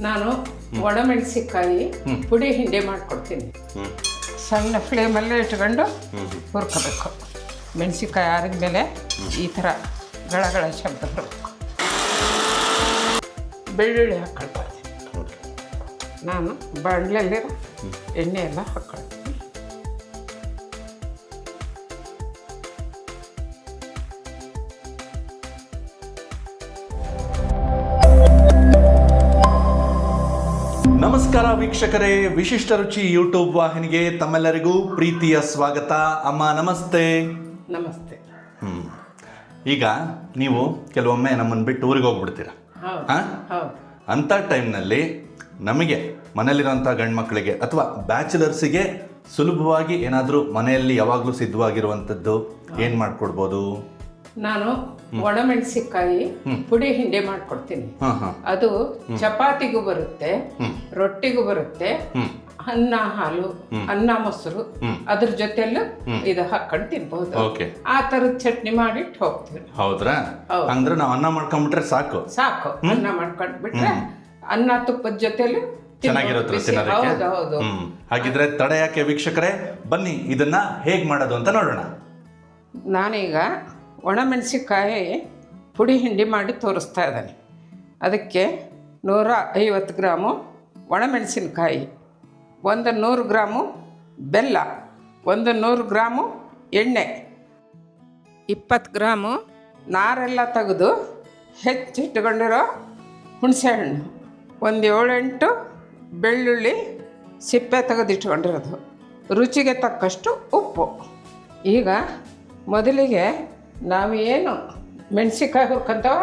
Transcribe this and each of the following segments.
ನಾನು ಒಣಮೆಣಸಿನಕಾಯಿ ಪುಡಿ ಹಿಂಡಿ ಮಾಡ್ಕೊಡ್ತೀನಿ. ಸಣ್ಣ ಫ್ಲೇಮಲ್ಲೇ ಇಟ್ಕೊಂಡು ಹುರ್ಕೋಬೇಕು. ಮೆಣಸಿನ್ಕಾಯಿ ಆರಿದ ಮೇಲೆ ಈ ಥರ ಗಳಗಳ ಶಬ್ದ ಬರಬೇಕು. ಬೆಳ್ಳುಳ್ಳಿ ಹಾಕ್ಕೊಳ್ತೀನಿ. ನಾನು ಬಾಣಲೆಯಲ್ಲಿ ಎಣ್ಣೆ ಎಲ್ಲ ಹಾಕ್ಕೊಳ್ತೀನಿ. ನಮಸ್ಕಾರ ವೀಕ್ಷಕರೇ, ವಿಶಿಷ್ಟ ರುಚಿ ಯೂಟ್ಯೂಬ್ ವಾಹಿನಿಗೆ ತಮ್ಮೆಲ್ಲರಿಗೂ ಪ್ರೀತಿಯ ಸ್ವಾಗತ. ಅಮ್ಮ ನಮಸ್ತೆ. ನಮಸ್ತೆ. ಈಗ ನೀವು ಕೆಲವೊಮ್ಮೆ ನಮ್ಮನ್ನು ಬಿಟ್ಟು ಊರಿಗೆ ಹೋಗ್ಬಿಡ್ತೀರ. ಅಂಥ ಟೈಮ್ನಲ್ಲಿ ನಮಗೆ ಮನೇಲಿರೋಂಥ ಗಂಡ್ಮಕ್ಳಿಗೆ ಅಥವಾ ಬ್ಯಾಚುಲರ್ಸಿಗೆ ಸುಲಭವಾಗಿ ಏನಾದರೂ ಮನೆಯಲ್ಲಿ ಯಾವಾಗಲೂ ಸಿದ್ಧವಾಗಿರುವಂಥದ್ದು ಏನು ಮಾಡಿಕೊಡ್ಬೋದು? ನಾನು ಒಣಮೆಣಸಿನಕಾಯಿ ಪುಡಿ ಹಿಂಡಿ ಮಾಡ್ಕೊಡ್ತೀನಿ. ಅದು ಚಪಾತಿಗೂ ಬರುತ್ತೆ, ರೊಟ್ಟಿಗೂ ಬರುತ್ತೆ, ಅನ್ನ ಹಾಲು, ಅನ್ನ ಮೊಸರು ಅದ್ರ ಜೊತೆಲ್ಲೂ ಇದು ಹಾಕೊಂಡು ತಿನ್ಬಹುದು. ಆ ತರದ ಚಟ್ನಿ ಮಾಡಿಟ್ಟು ಹೋಗ್ತೀವಿ. ಹೌದ್ರಾ? ಅಂದ್ರೆ ನಾವು ಅನ್ನ ಮಾಡ್ಕೊಂಡ್ಬಿಟ್ರೆ ಸಾಕು. ಅನ್ನ ಮಾಡ್ಕೊಂಡ್ಬಿಟ್ರೆ ಅನ್ನ ತುಪ್ಪದ ಜೊತೆಲಿ ಚೆನ್ನಾಗಿರುತ್ತೆ. ಹೌದು. ಹಾಗಿದ್ರೆ ತಡ ಯಾಕೆ ವೀಕ್ಷಕರೇ, ಬನ್ನಿ ಇದನ್ನ ಹೇಗ್ ಮಾಡೋದು ಅಂತ ನೋಡೋಣ. ನಾನೀಗ ಒಣಮೆಣಸಿನಕಾಯಿ ಪುಡಿ ಹಿಂಡಿ ಮಾಡಿ ತೋರಿಸ್ತಾ ಇದ್ದಾನೆ. ಅದಕ್ಕೆ 150 ಗ್ರಾಮು ಒಣಮೆಣಸಿನಕಾಯಿ, 100 ಗ್ರಾಮು ಬೆಲ್ಲ, 100 ಗ್ರಾಮು ಎಣ್ಣೆ, 20 ಗ್ರಾಮು ನಾರೆಲ್ಲ ತೆಗೆದು ಹೆಚ್ಚಿಟ್ಕೊಂಡಿರೋ ಹುಣಸೆಹಣ್ಣು, 7-8 ಬೆಳ್ಳುಳ್ಳಿ ಸಿಪ್ಪೆ ತೆಗೆದಿಟ್ಕೊಂಡಿರೋದು, ರುಚಿಗೆ ತಕ್ಕಷ್ಟು ಉಪ್ಪು. ಈಗ ಮೊದಲಿಗೆ ನಾವು ಏನು ಮೆಣಸಿನ್ಕಾಯಿ ಹುರ್ಕೊಂತವ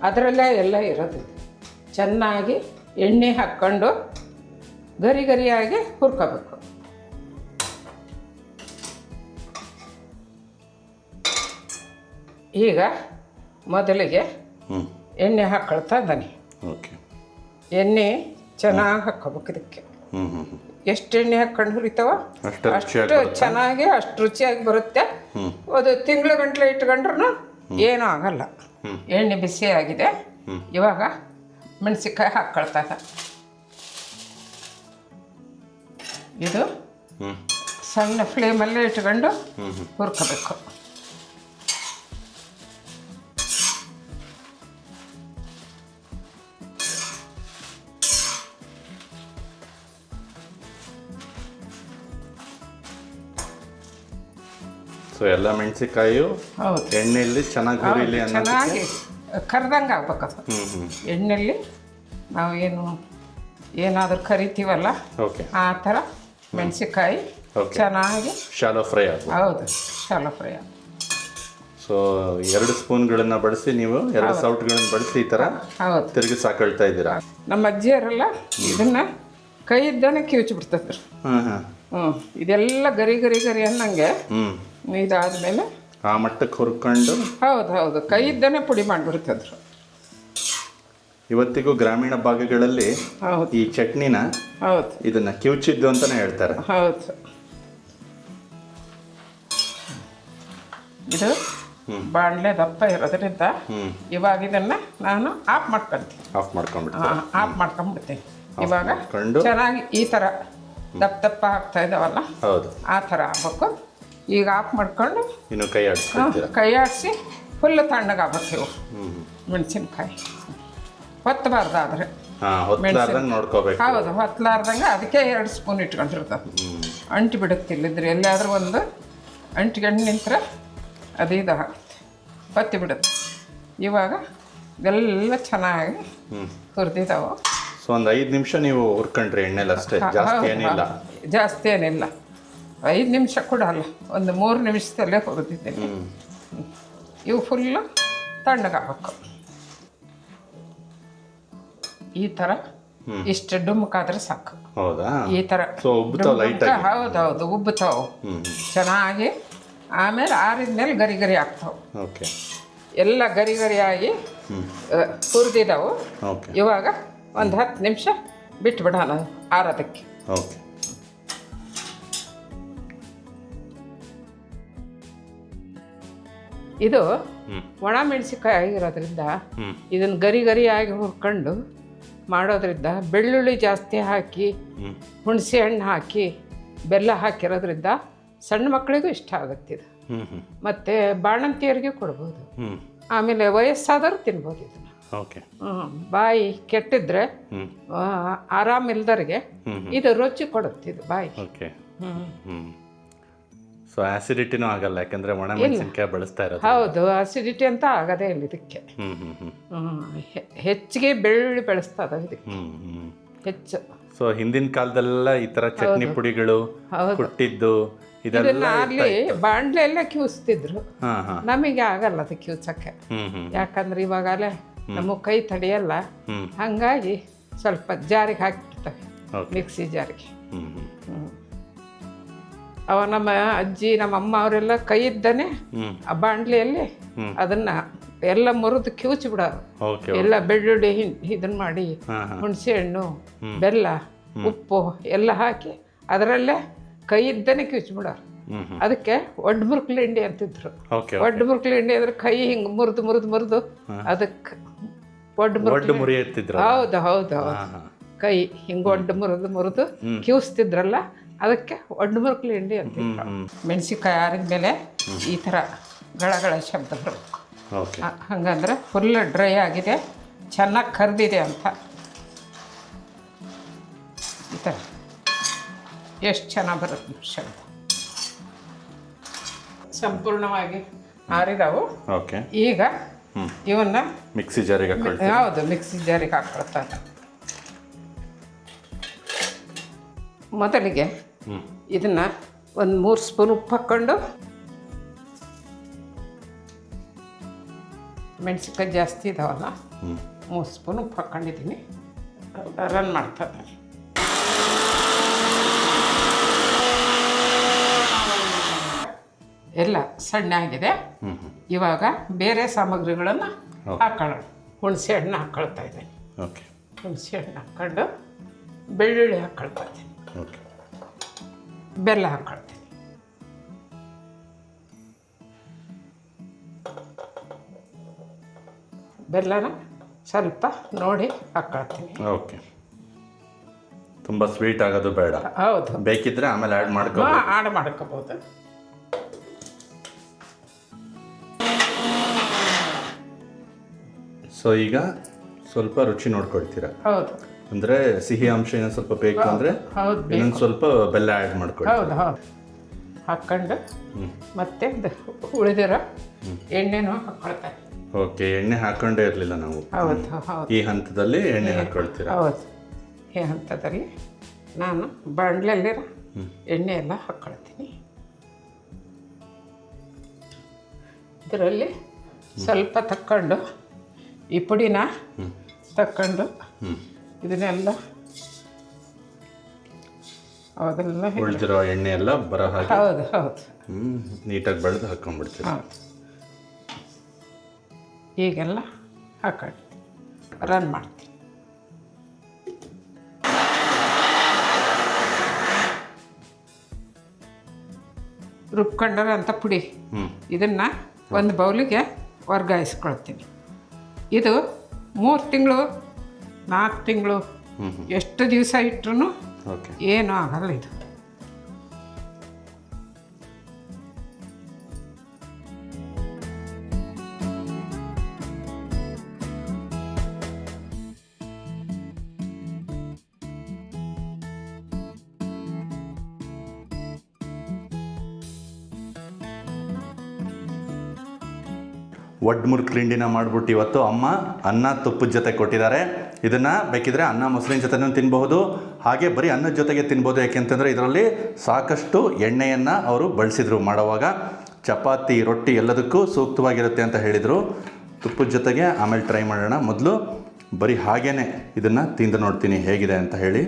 ಅದರಲ್ಲೇ ಎಲ್ಲ ಇರೋದು. ಚೆನ್ನಾಗಿ ಎಣ್ಣೆ ಹಾಕ್ಕೊಂಡು ಗರಿ ಗರಿಯಾಗಿ ಹುರ್ಕೋಬೇಕು. ಈಗ ಮೊದಲಿಗೆ ಎಣ್ಣೆ ಹಾಕ್ಕೊಳ್ತಾ ಇದ್ದಾನೆ. ಎಣ್ಣೆ ಚೆನ್ನಾಗಿ ಹಾಕ್ಕೋಬೇಕು. ಇದಕ್ಕೆ ಎಷ್ಟು ಎಣ್ಣೆ ಹಾಕ್ಕೊಂಡು ಹುರಿತಾವ ಅಷ್ಟು ಚೆನ್ನಾಗಿ ಅಷ್ಟು ರುಚಿಯಾಗಿ ಬರುತ್ತೆ. ಅದು ತಿಂಗಳು ಗಂಟ್ಲೆ ಇಟ್ಕೊಂಡ್ರು ಏನೂ ಆಗಲ್ಲ. ಎಣ್ಣೆ ಬಿಸಿ ಆಗಿದೆ. ಇವಾಗ ಮೆಣಸಿನ್ಕಾಯಿ ಹಾಕ್ಕೊಳ್ತಾ ಇದ್ದ. ಇದು ಸಣ್ಣ ಫ್ಲೇಮಲ್ಲೇ ಇಟ್ಕೊಂಡು ಹುರ್ಕೋಬೇಕು. ಸೊ ಎಲ್ಲ ಮೆಣಸಿನಕಾಯಿಯು ಎಣ್ಣೆಯಲ್ಲಿ ಚೆನ್ನಾಗಿ ಚೆನ್ನಾಗಿ ಕರ್ದಂಗೆ ಆಗ್ಬೇಕದು. ಎಣ್ಣೆಯಲ್ಲಿ ನಾವು ಏನಾದರೂ ಕರಿತೀವಲ್ಲ ಆ ಥರ ಮೆಣಸಿನಕಾಯಿ ಚೆನ್ನಾಗಿ ಶಾಲೋ ಫ್ರೈ. ಹೌದು, ಶಾಲೋ ಫ್ರೈ. ಸೊ 2 ಸ್ಪೂನ್ಗಳನ್ನು ಬಳಸಿ ನೀವು 2 ಸೌಟ್ಗಳನ್ನು ಬಳಸಿ ಈ ಥರ ತಿರುಗಿ ಸಾಕೊಳ್ತಾ ಇದ್ದೀರಾ. ನಮ್ಮ ಅಜ್ಜಿಯರೆಲ್ಲ ಇದನ್ನ ಕೈ ಇದ್ದಾನೆ ಕಿವುಚಿಬಿಡ್ತಿದ್ರು. ಇದೆಲ್ಲ ಗರಿ ಗರಿ ಗರಿ ಅನ್ನಂಗೆ ಇದಾದ್ಮೇಲೆ ಆ ಮಟ್ಟಕ್ಕೆ ಹುರ್ಕೊಂಡು ಹೌದು ಕೈ ಇದ್ದಾನೆ ಪುಡಿ ಮಾಡಿಬಿಡ್ತಿದ್ರು. ಇವತ್ತಿಗೂ ಗ್ರಾಮೀಣ ಭಾಗಗಳಲ್ಲಿ ಈ ಚಟ್ನಿನ ಇದನ್ನ ಕಿವುಚಿದ್ದು ಅಂತಾನೆ ಹೇಳ್ತಾರೆ. ಹೌದು. ಇದು ಬಾಣಲೆ ದಪ್ಪ ಇರೋದ್ರಿಂದ ಇವಾಗ ಇದನ್ನ ನಾನು ಆಫ್ ಮಾಡ್ಕೊಂಡ್ಬಿಡ್ತೀನಿ. ಇವಾಗ ಚೆನ್ನಾಗಿ ಈ ಥರ ದಪ್ಪ ಆಗ್ತಾ ಇದ್ದಾವಲ್ಲ, ಆ ಥರ ಆಗ್ಬೇಕು. ಈಗ ಆಫ್ ಮಾಡ್ಕೊಂಡು ಇನ್ನು ಕೈ ಆಡಿಸಿ ಫುಲ್ ತಣ್ಣಗಾಗ್ಬೇಕು. ಇವು ಮೆಣಸಿನ್ಕಾಯಿ ಹೊತ್ತಬಾರ್ದಾದ್ರೆ ನೋಡ್ಕೋಬೇಕು. ಹೌದು, ಹೊತ್ತಲಾರ್ದಂಗೆ ಅದಕ್ಕೆ 2 ಸ್ಪೂನ್ ಇಟ್ಕೊಂಡಿರ್ತದೆ. ಅಂಟಿ ಬಿಡುತ್ತಿಲ್ಲಿದ್ರೆ ಎಲ್ಲಾದ್ರೂ ಒಂದು ಅಂಟಿಗಂಡು ನಿಂತರೆ ಅದು ಇದಾಗುತ್ತೆ, ಹೊತ್ತಿ ಬಿಡುತ್ತೆ. ಇವಾಗ ಇದೆಲ್ಲ ಚೆನ್ನಾಗಿ ಹುರಿದಿದ್ದಾವೆ. ಸೊ ಒಂದು 5 ನಿಮಿಷ ನೀವು ಹುರ್ಕೊಂಡ್ರಿ ಎಣ್ಣೆಲಿ ಅಷ್ಟೇ, ಜಾಸ್ತಿ ಏನಿಲ್ಲ. 5 ನಿಮಿಷ ಕೂಡ ಅಲ್ಲ, ಒಂದು 3 ನಿಮಿಷದಲ್ಲೇ ಹುರಿದಿದ್ದೀನಿ. ಇವು ಫುಲ್ಲು ತಣ್ಣಗಾಗಬೇಕು. ಈ ಥರ ಇಷ್ಟು ಡುಮ್ಕಾದ್ರೆ ಸಾಕು. ಈ ಥರ ಹೌದು ಉಬ್ಬುತ್ತಾವು ಚೆನ್ನಾಗಿ. ಆಮೇಲೆ ಆರಿದ್ಮೇಲೆ ಗರಿ ಗರಿ ಆಗ್ತಾವೆ. ಎಲ್ಲ ಗರಿ ಗರಿಯಾಗಿ ಹುರಿದಿದ್ದಾವೆ. ಇವಾಗ ಒಂದು 10 ನಿಮಿಷ ಬಿಟ್ಬಿಡೋಣ ಆರೋದಕ್ಕೆ. ಇದು ಒಣ ಮೆಣಸಿನಕಾಯಿ ಆಗಿರೋದ್ರಿಂದ ಇದನ್ನು ಗರಿ ಗರಿಯಾಗಿ ಹುರ್ಕೊಂಡು ಮಾಡೋದ್ರಿಂದ ಬೆಳ್ಳುಳ್ಳಿ ಜಾಸ್ತಿ ಹಾಕಿ ಹುಣಸೆ ಹಣ್ಣು ಹಾಕಿ ಬೆಲ್ಲ ಹಾಕಿರೋದ್ರಿಂದ ಸಣ್ಣ ಮಕ್ಕಳಿಗೂ ಇಷ್ಟ ಆಗುತ್ತಿದೆ. ಮತ್ತು ಬಾಣಂತಿಯರಿಗೆ ಕೊಡ್ಬೋದು. ಆಮೇಲೆ ವಯಸ್ಸಾದರೂ ತಿನ್ಬೋದು ಇದನ್ನು. ಓಕೆ. ಬಾಯಿ ಕೆಟ್ಟಿದ್ರೆ ಆರಾಮಿಲ್ದರಿಗೆ ಇದು ರುಚಿ ಕೊಡುತ್ತೆ ಇದು ಬಾಯಿ. ಓಕೆ. ಸೊ ಆಸಿಡಿಟಿನೂ ಆಗಲ್ಲ ಯಾಕಂದ್ರೆ ಒಣ ಮೆಣಸಿನಕಾಯಿ ಬಳಸ್ತಾ ಇರೋದು. ಹೌದು, ಆಸಿಡಿಟಿ ಅಂತ ಆಗದೇ ಇಲ್ಲ ಇದಕ್ಕೆ. ಹೆಚ್ಚಿಗೆ ಬೆಳ್ಳುಳ್ಳಿ ಬೆಳೆಸ್ತದ ಇದಕ್ಕೆ ಹೆಚ್ಚು. ಸೊ ಹಿಂದಿನ ಕಾಲದಲ್ಲೆಲ್ಲ ಈ ತರ ಚಟ್ನಿ ಪುಡಿಗಳು ಕುಟ್ಟಿದ್ದು ಇದೆಲ್ಲ ಅಲ್ಲಿ ಬಾಂಡ್ಲೆ ಎಲ್ಲ ಕಿವಿಸ್ತಿದ್ರು. ನಮಗೆ ಆಗಲ್ಲ ಅದು ಕಿವ್ಸಕ್ಕೆ, ಯಾಕಂದ್ರೆ ಇವಾಗಲೇ ನಮ್ಮ ಕೈ ತಡೆಯಲ್ಲ. ಹಂಗಾಗಿ ಸ್ವಲ್ಪ ಜಾರಿಗೆ ಹಾಕಿಬಿಡ್ತವೆ, ಮಿಕ್ಸಿ ಜಾರಿಗೆ. ಅವ ನಮ್ಮ ಅಜ್ಜಿ ನಮ್ಮ ಅಮ್ಮ ಅವರೆಲ್ಲ ಕೈ ಇದ್ದಾನೆ ಆ ಬಾಂಡ್ಲಿಯಲ್ಲಿ ಅದನ್ನ ಎಲ್ಲ ಮುರಿದು ಕಿವುಚಿ ಬಿಡೋರು. ಎಲ್ಲ ಬೆಳ್ಳುಳ್ಳಿ ಇದನ್ನ ಮಾಡಿ ಹುಣಸೆ ಹಣ್ಣು ಬೆಲ್ಲ ಉಪ್ಪು ಎಲ್ಲ ಹಾಕಿ ಅದರಲ್ಲೇ ಕೈ ಇದ್ದಾನೆ ಕಿವುಚಿ ಬಿಡೋರು. ಅದಕ್ಕೆ ಒಡ್ಡ ಮುರುಕ್ಲಿಂಡಿ ಅಂತಿದ್ರು. ಒಡ್ಡ ಮುರುಕ್ಲಿಂಡಿ ಅಂದ್ರೆ ಕೈ ಹಿಂಗೆ ಮುರಿದು ಮುರಿದು ಮುರಿದು ಅದಕ್ಕೆ ಒಡ್ಡ ಮುರಿ. ಹೌದು ಹೌದು ಹೌದು, ಕೈ ಹಿಂಗೆ ಒಡ್ಡ ಮುರಿದು ಮುರಿದು ಕಿವಿಸ್ತಿದ್ರಲ್ಲ ಅದಕ್ಕೆ ಒಡ್ಡ ಮುರುಕ್ಲಿಂಡಿ ಅಂತಿದ್ರು. ಮೆಣಸಿನ್ಕಾಯಿ ಆರಿದ ಮೇಲೆ ಈ ಥರ ಗಳಗಳ ಶಬ್ದ ಬರುತ್ತೆ. ಹಂಗಂದ್ರೆ ಫುಲ್ ಡ್ರೈ ಆಗಿದೆ, ಚೆನ್ನಾಗಿ ಕರೆದಿದೆ ಅಂತ. ಈ ಥರ ಎಷ್ಟು ಚೆನ್ನಾಗಿ ಬರುತ್ತೆ ಶಬ್ದ. ಸಂಪೂರ್ಣವಾಗಿ ಆರಿದವು. ಈಗ ಇವನ್ನ ಮಿಕ್ಸಿ ಜಾರಿಗೆ ಹೌದು ಮಿಕ್ಸಿ ಜಾರಿಗೆ ಹಾಕ್ಕೊಳ್ತಾರೆ. ಮೊದಲಿಗೆ ಇದನ್ನ ಒಂದು 3 ಸ್ಪೂನ್ ಉಪ್ಪು ಹಾಕ್ಕೊಂಡು, ಮೆಣಸಿನ್ಕಾಯಿ ಜಾಸ್ತಿ ಇದಾವಲ್ಲ 3 ಸ್ಪೂನ್ ಉಪ್ಪು ಹಾಕ್ಕೊಂಡಿದ್ದೀನಿ. ರನ್ ಮಾಡ್ತಾ ಇದ್ದೀನಿ. ಎಲ್ಲ ಸಣ್ಣ ಆಗಿದೆ. ಇವಾಗ ಬೇರೆ ಸಾಮಗ್ರಿಗಳನ್ನು ಹಾಕೊಳ್ಳೋಣ. ಹುಣಸೆ ಹಣ್ಣು ಹಾಕ್ಕೊಳ್ತಾ ಇದ್ದೀನಿ. ಹುಣಸೆ ಹಣ್ಣು ಹಾಕ್ಕೊಂಡು ಬೆಳ್ಳುಳ್ಳಿ ಹಾಕ್ಕೊಳ್ತಾ ಇದ್ದೀನಿ. ಬೆಲ್ಲ ಹಾಕ್ಕೊಳ್ತೀನಿ. ಬೆಲ್ಲನ ಸ್ವಲ್ಪ ನೋಡಿ ಹಾಕ್ಕೊಳ್ತೀನಿ. ಓಕೆ. ತುಂಬ ಸ್ವೀಟ್ ಆಗೋದು ಬೇಡ. ಹೌದು, ಬೇಕಿದ್ರೆ ಆಮೇಲೆ ಆ್ಯಡ್ ಮಾಡ್ಕೋಬೋದು. ಸೊ ಈಗ ಸ್ವಲ್ಪ ರುಚಿ ನೋಡ್ಕೊಳ್ತೀರಾ? ಹೌದು. ಅಂದರೆ ಸಿಹಿ ಅಂಶ ಏನೋ ಸ್ವಲ್ಪ ಬೇಕು ಅಂದರೆ ಇನ್ನೊಂದು ಸ್ವಲ್ಪ ಬೆಲ್ಲ ಆ್ಯಡ್ ಮಾಡ್ಕೊಳ್ಳಿ. ಹೌದು ಹೌದು. ಹಾಕ್ಕೊಂಡು ಮತ್ತೆ ಉಳಿದಿರೋ ಎಣ್ಣೆನೂ ಹಾಕ್ಕೊಳ್ತಾರೆ. ಓಕೆ. ಎಣ್ಣೆ ಹಾಕ್ಕೊಂಡೇ ಇರಲಿಲ್ಲ ನಾವು. ಹೌದು ಹೌದು. ಈ ಹಂತದಲ್ಲಿ ಎಣ್ಣೆ ಹಾಕ್ಕೊಳ್ತೀರಾ? ಹೌದು, ಈ ಹಂತದಲ್ಲಿ ನಾನು ಬಾಣಲೆಯಲ್ಲಿರೋ ಎಣ್ಣೆ ಎಲ್ಲ ಹಾಕ್ಕೊಳ್ತೀನಿ. ಇದರಲ್ಲಿ ಸ್ವಲ್ಪ ತಕ್ಕೊಂಡು ಈ ಪುಡಿನ ತಕ್ಕೊಂಡು ಇದನ್ನೆಲ್ಲ ಅವಾಗೆಲ್ಲ ಉಳಿದಿರೋ ಎಣ್ಣೆ ಎಲ್ಲ ಬರೋ ಹಾಗೆ. ಹೌದು ಹೌದು. ನೀಟಾಗಿ ಬೆಳೆದು ಹಾಕ್ಕೊಂಡ್ಬಿಡ್ತೀವಿ. ಹೌದು. ಈಗೆಲ್ಲ ಹಾಕೊಂಡು ರನ್ ಮಾಡ್ತೀನಿ. ರುಬ್ಕೊಂಡರ ಅಂತ ಪುಡಿ ಇದನ್ನು ಒಂದು ಬೌಲಿಗೆ ವರ್ಗಾಯಿಸ್ಕೊಳ್ತೀನಿ. ಇದು 3 ತಿಂಗಳು 4 ತಿಂಗಳು ಎಷ್ಟು ದಿವಸ ಇಟ್ಟರು ಏನೂ ಆಗಲ್ಲ ಇದು. ಒಡ್ಡ ಮುರುಕ್ಲಿಂಡಿನ ಮಾಡಿಬಿಟ್ಟು ಇವತ್ತು ಅಮ್ಮ ಅನ್ನ ತುಪ್ಪದ ಜೊತೆ ಕೊಟ್ಟಿದ್ದಾರೆ. ಇದನ್ನು ಬೇಕಿದ್ರೆ ಅನ್ನ ಮೊಸರಿನ ಜೊತೆನೂ ತಿನ್ನಬಹುದು, ಹಾಗೆ ಬರೀ ಅನ್ನದ ಜೊತೆಗೆ ತಿನ್ಬೋದು. ಯಾಕೆಂತಂದರೆ ಇದರಲ್ಲಿ ಸಾಕಷ್ಟು ಎಣ್ಣೆಯನ್ನು ಅವರು ಬಳಸಿದರು ಮಾಡುವಾಗ. ಚಪಾತಿ ರೊಟ್ಟಿ ಎಲ್ಲದಕ್ಕೂ ಸೂಕ್ತವಾಗಿರುತ್ತೆ ಅಂತ ಹೇಳಿದರು. ತುಪ್ಪದ ಜೊತೆಗೆ ಆಮೇಲೆ ಟ್ರೈ ಮಾಡೋಣ. ಮೊದಲು ಬರೀ ಹಾಗೇ ಇದನ್ನು ತಿಂದು ನೋಡ್ತೀನಿ ಹೇಗಿದೆ ಅಂತ ಹೇಳಿ.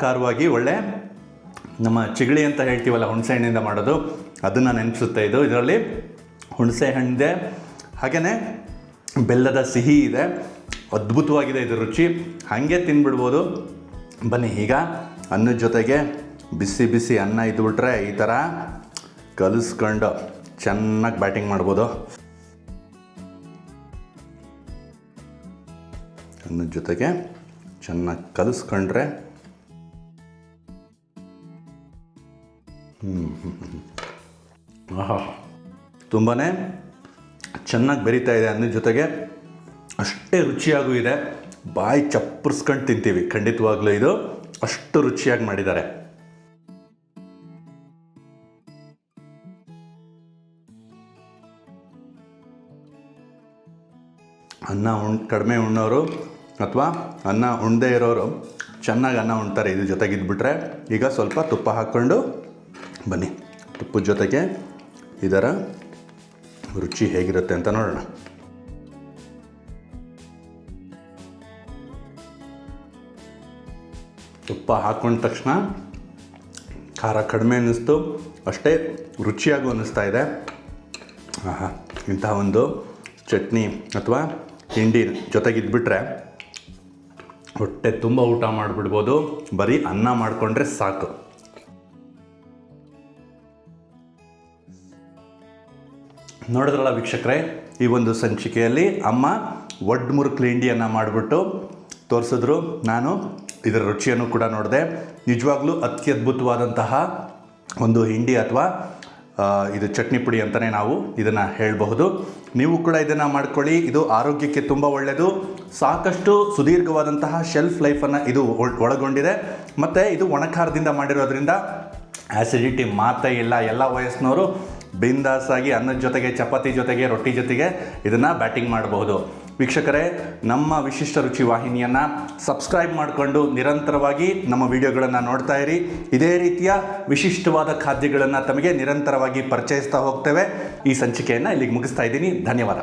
ಖಾರವಾಗಿ ಒಳ್ಳೆ ನಮ್ಮ ಚಿಗಳಿ ಅಂತ ಹೇಳ್ತೀವಲ್ಲ ಹುಣಸೆ ಹಣ್ಣಿಂದ ಮಾಡೋದು, ಅದನ್ನು ನೆನಪಿಸುತ್ತೆ ಇದು. ಇದರಲ್ಲಿ ಹುಣಸೆ ಹಣ್ಣಿದೆ, ಹಾಗೆಯೇ ಬೆಲ್ಲದ ಸಿಹಿ ಇದೆ. ಅದ್ಭುತವಾಗಿದೆ ಇದು ರುಚಿ. ಹಾಗೆ ತಿನ್ಬಿಡ್ಬೋದು. ಬನ್ನಿ ಈಗ ಅನ್ನದ ಜೊತೆಗೆ ಬಿಸಿ ಬಿಸಿ ಅನ್ನ ಇದ್ಬಿಟ್ರೆ ಈ ಥರ ಕಲಿಸ್ಕೊಂಡು ಚೆನ್ನಾಗಿ ಬ್ಯಾಟಿಂಗ್ ಮಾಡ್ಬೋದು. ಅನ್ನದ ಜೊತೆಗೆ ಚೆನ್ನಾಗಿ ಕಲಿಸ್ಕೊಂಡ್ರೆ ಆಹಾ ತುಂಬಾ ಚೆನ್ನಾಗಿ ಬೆರೀತಾ ಇದೆ ಅನ್ನದ ಜೊತೆಗೆ, ಅಷ್ಟೇ ರುಚಿಯಾಗೂ ಇದೆ. ಬಾಯಿ ಚಪ್ಪರಿಸ್ಕೊಂಡು ತಿಂತೀವಿ ಖಂಡಿತವಾಗ್ಲೂ. ಇದು ಅಷ್ಟು ರುಚಿಯಾಗಿ ಮಾಡಿದ್ದಾರೆ. ಅನ್ನ ಕಡಿಮೆ ಉಣ್ಣೋರು ಅಥವಾ ಅನ್ನ ಉಣ್ಣದೇ ಇರೋರು ಚೆನ್ನಾಗಿ ಅನ್ನ ಉಣ್ತಾರೆ ಇದ್ರ ಜೊತೆಗೆ ಇದ್ಬಿಟ್ರೆ. ಈಗ ಸ್ವಲ್ಪ ತುಪ್ಪ ಹಾಕ್ಕೊಂಡು ಬನ್ನಿ, ತುಪ್ಪದ ಜೊತೆಗೆ ಇದರ ರುಚಿ ಹೇಗಿರುತ್ತೆ ಅಂತ ನೋಡೋಣ. ತುಪ್ಪ ಹಾಕ್ಕೊಂಡ ತಕ್ಷಣ ಖಾರ ಕಡಿಮೆ ಅನ್ನಿಸ್ತು, ಅಷ್ಟೇ ರುಚಿಯಾಗೂ ಅನ್ನಿಸ್ತಾ ಇದೆ. ಆಹಾ, ಇಂಥ ಒಂದು ಚಟ್ನಿ ಅಥವಾ ತಿಂಡಿ ಜೊತೆಗಿದ್ಬಿಟ್ರೆ ಹೊಟ್ಟೆ ತುಂಬ ಊಟ ಮಾಡಿಬಿಡ್ಬೋದು. ಬರೀ ಅನ್ನ ಮಾಡಿಕೊಂಡ್ರೆ ಸಾಕು. ನೋಡಿದ್ರಲ್ಲ ವೀಕ್ಷಕರೇ, ಈ ಒಂದು ಸಂಚಿಕೆಯಲ್ಲಿ ಅಮ್ಮ ಒಡ್ ಮುರುಕ್ಲು ಹಿಂಡಿಯನ್ನು ಮಾಡಿಬಿಟ್ಟು ತೋರಿಸಿದ್ರು. ನಾನು ಇದರ ರುಚಿಯನ್ನು ಕೂಡ ನೋಡಿದೆ. ನಿಜವಾಗ್ಲೂ ಅತ್ಯದ್ಭುತವಾದಂತಹ ಒಂದು ಹಿಂಡಿ ಅಥವಾ ಇದು ಚಟ್ನಿ ಪುಡಿ ಅಂತಲೇ ನಾವು ಇದನ್ನು ಹೇಳಬಹುದು. ನೀವು ಕೂಡ ಇದನ್ನು ಮಾಡ್ಕೊಳ್ಳಿ. ಇದು ಆರೋಗ್ಯಕ್ಕೆ ತುಂಬ ಒಳ್ಳೆಯದು. ಸಾಕಷ್ಟು ಸುದೀರ್ಘವಾದಂತಹ ಶೆಲ್ಫ್ ಲೈಫನ್ನು ಇದು ಒಳಗೊಂಡಿದೆ. ಮತ್ತು ಇದು ಒಣಖಾರದಿಂದ ಮಾಡಿರೋದ್ರಿಂದ ಆ್ಯಸಿಡಿಟಿ ಮಾತೇ ಇಲ್ಲ. ಎಲ್ಲ ವಯಸ್ಸಿನವರು ಬಿಂದಾಸಾಗಿ ಅನ್ನದ ಜೊತೆಗೆ, ಚಪಾತಿ ಜೊತೆಗೆ, ರೊಟ್ಟಿ ಜೊತೆಗೆ ಇದನ್ನು ಬ್ಯಾಟಿಂಗ್ ಮಾಡಬಹುದು. ವೀಕ್ಷಕರೇ, ನಮ್ಮ ವಿಶಿಷ್ಟ ರುಚಿ ವಾಹಿನಿಯನ್ನು ಸಬ್ಸ್ಕ್ರೈಬ್ ಮಾಡಿಕೊಂಡು ನಿರಂತರವಾಗಿ ನಮ್ಮ ವಿಡಿಯೋಗಳನ್ನು ನೋಡ್ತಾ ಇರಿ. ಇದೇ ರೀತಿಯ ವಿಶಿಷ್ಟವಾದ ಖಾದ್ಯಗಳನ್ನು ತಮಗೆ ನಿರಂತರವಾಗಿ ಪರಿಚಯಿಸ್ತಾ ಹೋಗ್ತೇವೆ. ಈ ಸಂಚಿಕೆಯನ್ನು ಇಲ್ಲಿಗೆ ಮುಗಿಸ್ತಾ ಇದ್ದೀನಿ. ಧನ್ಯವಾದ.